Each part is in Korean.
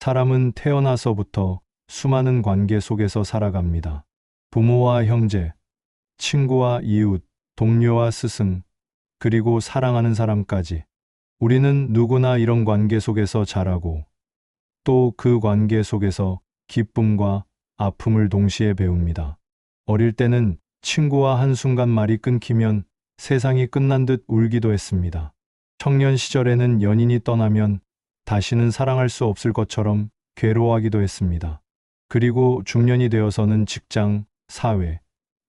사람은 태어나서부터 수많은 관계 속에서 살아갑니다. 부모와 형제, 친구와 이웃, 동료와 스승, 그리고 사랑하는 사람까지. 우리는 누구나 이런 관계 속에서 자라고 또 그 관계 속에서 기쁨과 아픔을 동시에 배웁니다. 어릴 때는 친구와 한순간 말이 끊기면 세상이 끝난 듯 울기도 했습니다. 청년 시절에는 연인이 떠나면 다시는 사랑할 수 없을 것처럼 괴로워하기도 했습니다. 그리고 중년이 되어서는 직장, 사회,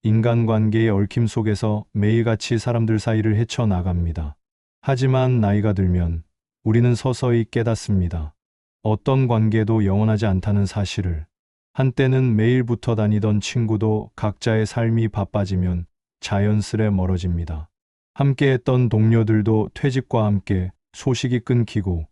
인간관계의 얽힘 속에서 매일같이 사람들 사이를 헤쳐나갑니다. 하지만 나이가 들면 우리는 서서히 깨닫습니다. 어떤 관계도 영원하지 않다는 사실을. 한때는 매일 붙어 다니던 친구도 각자의 삶이 바빠지면 자연스레 멀어집니다. 함께했던 동료들도 퇴직과 함께 소식이 끊기고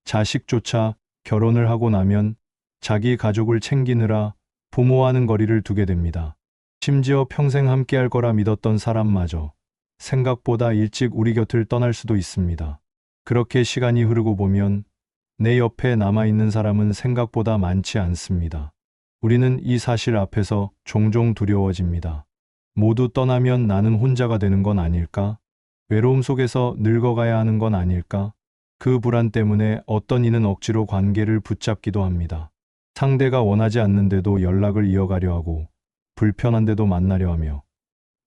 자식조차 결혼을 하고 나면 자기 가족을 챙기느라 부모와는 거리를 두게 됩니다. 심지어 평생 함께할 거라 믿었던 사람마저 생각보다 일찍 우리 곁을 떠날 수도 있습니다. 그렇게 시간이 흐르고 보면 내 옆에 남아있는 사람은 생각보다 많지 않습니다. 우리는 이 사실 앞에서 종종 두려워집니다. 모두 떠나면 나는 혼자가 되는 건 아닐까? 외로움 속에서 늙어가야 하는 건 아닐까? 그 불안 때문에 어떤 이는 억지로 관계를 붙잡기도 합니다. 상대가 원하지 않는데도 연락을 이어가려 하고 불편한데도 만나려 하며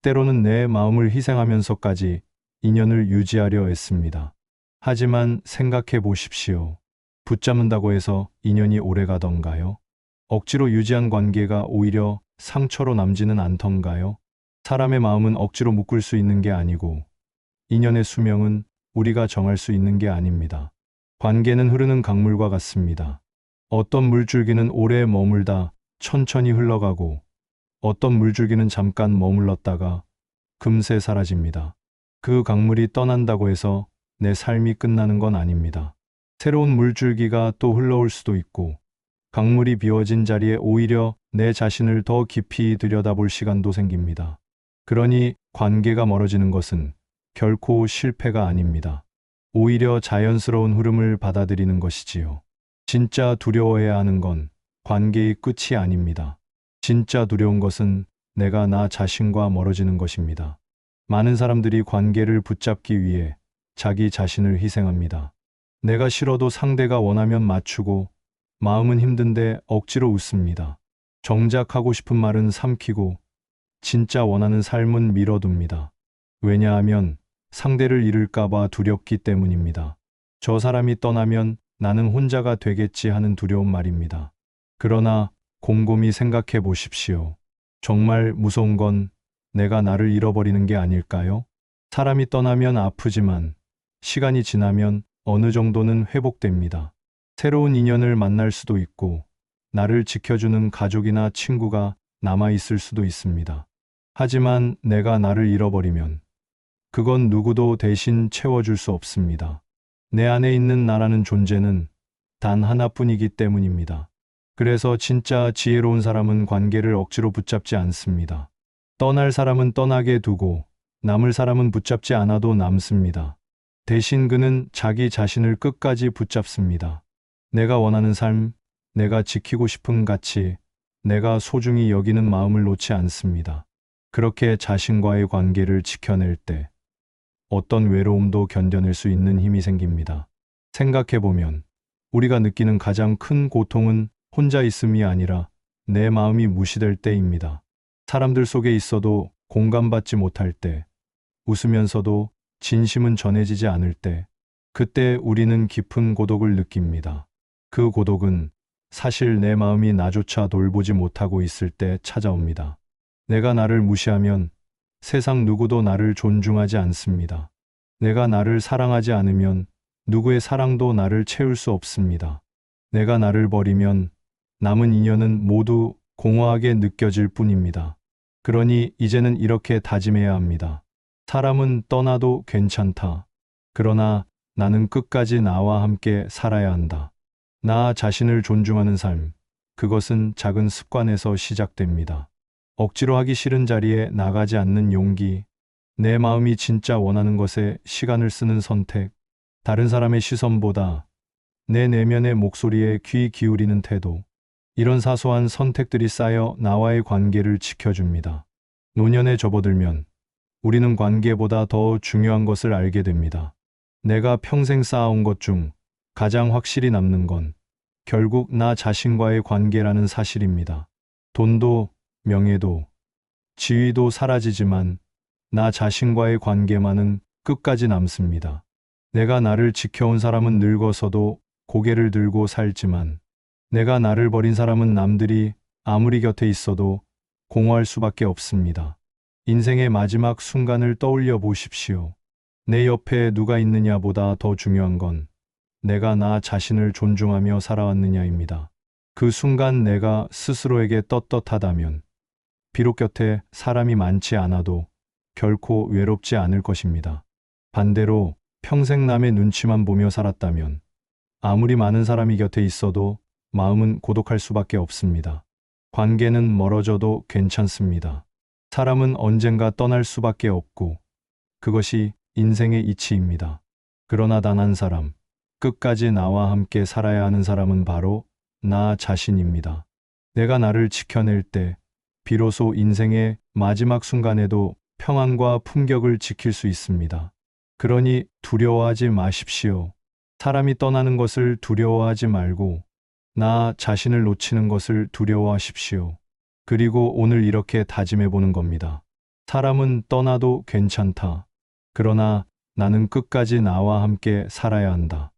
때로는 내 마음을 희생하면서까지 인연을 유지하려 애씁니다. 하지만 생각해 보십시오. 붙잡는다고 해서 인연이 오래 가던가요? 억지로 유지한 관계가 오히려 상처로 남지는 않던가요? 사람의 마음은 억지로 묶을 수 있는 게 아니고 인연의 수명은 우리가 정할 수 있는 게 아닙니다. 관계는 흐르는 강물과 같습니다. 어떤 물줄기는 오래 머물다 천천히 흘러가고 어떤 물줄기는 잠깐 머물렀다가 금세 사라집니다. 그 강물이 떠난다고 해서 내 삶이 끝나는 건 아닙니다. 새로운 물줄기가 또 흘러올 수도 있고 강물이 비워진 자리에 오히려 내 자신을 더 깊이 들여다볼 시간도 생깁니다. 그러니 관계가 멀어지는 것은 결코 실패가 아닙니다. 오히려 자연스러운 흐름을 받아들이는 것이지요. 진짜 두려워해야 하는 건 관계의 끝이 아닙니다. 진짜 두려운 것은 내가 나 자신과 멀어지는 것입니다. 많은 사람들이 관계를 붙잡기 위해 자기 자신을 희생합니다. 내가 싫어도 상대가 원하면 맞추고 마음은 힘든데 억지로 웃습니다. 정작 하고 싶은 말은 삼키고 진짜 원하는 삶은 미뤄둡니다. 왜냐하면 상대를 잃을까봐 두렵기 때문입니다. 저 사람이 떠나면 나는 혼자가 되겠지 하는 두려운 말입니다. 그러나 곰곰이 생각해 보십시오. 정말 무서운 건 내가 나를 잃어버리는 게 아닐까요? 사람이 떠나면 아프지만 시간이 지나면 어느 정도는 회복됩니다. 새로운 인연을 만날 수도 있고 나를 지켜주는 가족이나 친구가 남아있을 수도 있습니다. 하지만 내가 나를 잃어버리면 그건 누구도 대신 채워줄 수 없습니다. 내 안에 있는 나라는 존재는 단 하나뿐이기 때문입니다. 그래서 진짜 지혜로운 사람은 관계를 억지로 붙잡지 않습니다. 떠날 사람은 떠나게 두고 남을 사람은 붙잡지 않아도 남습니다. 대신 그는 자기 자신을 끝까지 붙잡습니다. 내가 원하는 삶, 내가 지키고 싶은 가치, 내가 소중히 여기는 마음을 놓지 않습니다. 그렇게 자신과의 관계를 지켜낼 때 어떤 외로움도 견뎌낼 수 있는 힘이 생깁니다. 생각해보면 우리가 느끼는 가장 큰 고통은 혼자 있음이 아니라 내 마음이 무시될 때입니다. 사람들 속에 있어도 공감받지 못할 때, 웃으면서도 진심은 전해지지 않을 때, 그때 우리는 깊은 고독을 느낍니다. 그 고독은 사실 내 마음이 나조차 돌보지 못하고 있을 때 찾아옵니다. 내가 나를 무시하면 세상 누구도 나를 존중하지 않습니다. 내가 나를 사랑하지 않으면 누구의 사랑도 나를 채울 수 없습니다. 내가 나를 버리면 남은 인연은 모두 공허하게 느껴질 뿐입니다. 그러니 이제는 이렇게 다짐해야 합니다. 사람은 떠나도 괜찮다. 그러나 나는 끝까지 나와 함께 살아야 한다. 나 자신을 존중하는 삶, 그것은 작은 습관에서 시작됩니다. 억지로 하기 싫은 자리에 나가지 않는 용기, 내 마음이 진짜 원하는 것에 시간을 쓰는 선택, 다른 사람의 시선보다 내 내면의 목소리에 귀 기울이는 태도. 이런 사소한 선택들이 쌓여 나와의 관계를 지켜줍니다. 노년에 접어들면 우리는 관계보다 더 중요한 것을 알게 됩니다. 내가 평생 쌓아온 것 중 가장 확실히 남는 건 결국 나 자신과의 관계라는 사실입니다. 돈도, 명예도, 지위도 사라지지만 나 자신과의 관계만은 끝까지 남습니다. 내가 나를 지켜온 사람은 늙어서도 고개를 들고 살지만 내가 나를 버린 사람은 남들이 아무리 곁에 있어도 공허할 수밖에 없습니다. 인생의 마지막 순간을 떠올려 보십시오. 내 옆에 누가 있느냐보다 더 중요한 건 내가 나 자신을 존중하며 살아왔느냐입니다. 그 순간 내가 스스로에게 떳떳하다면 비록 곁에 사람이 많지 않아도 결코 외롭지 않을 것입니다. 반대로 평생 남의 눈치만 보며 살았다면 아무리 많은 사람이 곁에 있어도 마음은 고독할 수밖에 없습니다. 관계는 멀어져도 괜찮습니다. 사람은 언젠가 떠날 수밖에 없고 그것이 인생의 이치입니다. 그러나 단 한 사람, 끝까지 나와 함께 살아야 하는 사람은 바로 나 자신입니다. 내가 나를 지켜낼 때 비로소 인생의 마지막 순간에도 평안과 품격을 지킬 수 있습니다. 그러니 두려워하지 마십시오. 사람이 떠나는 것을 두려워하지 말고 나 자신을 놓치는 것을 두려워하십시오. 그리고 오늘 이렇게 다짐해 보는 겁니다. 사람은 떠나도 괜찮다. 그러나 나는 끝까지 나와 함께 살아야 한다.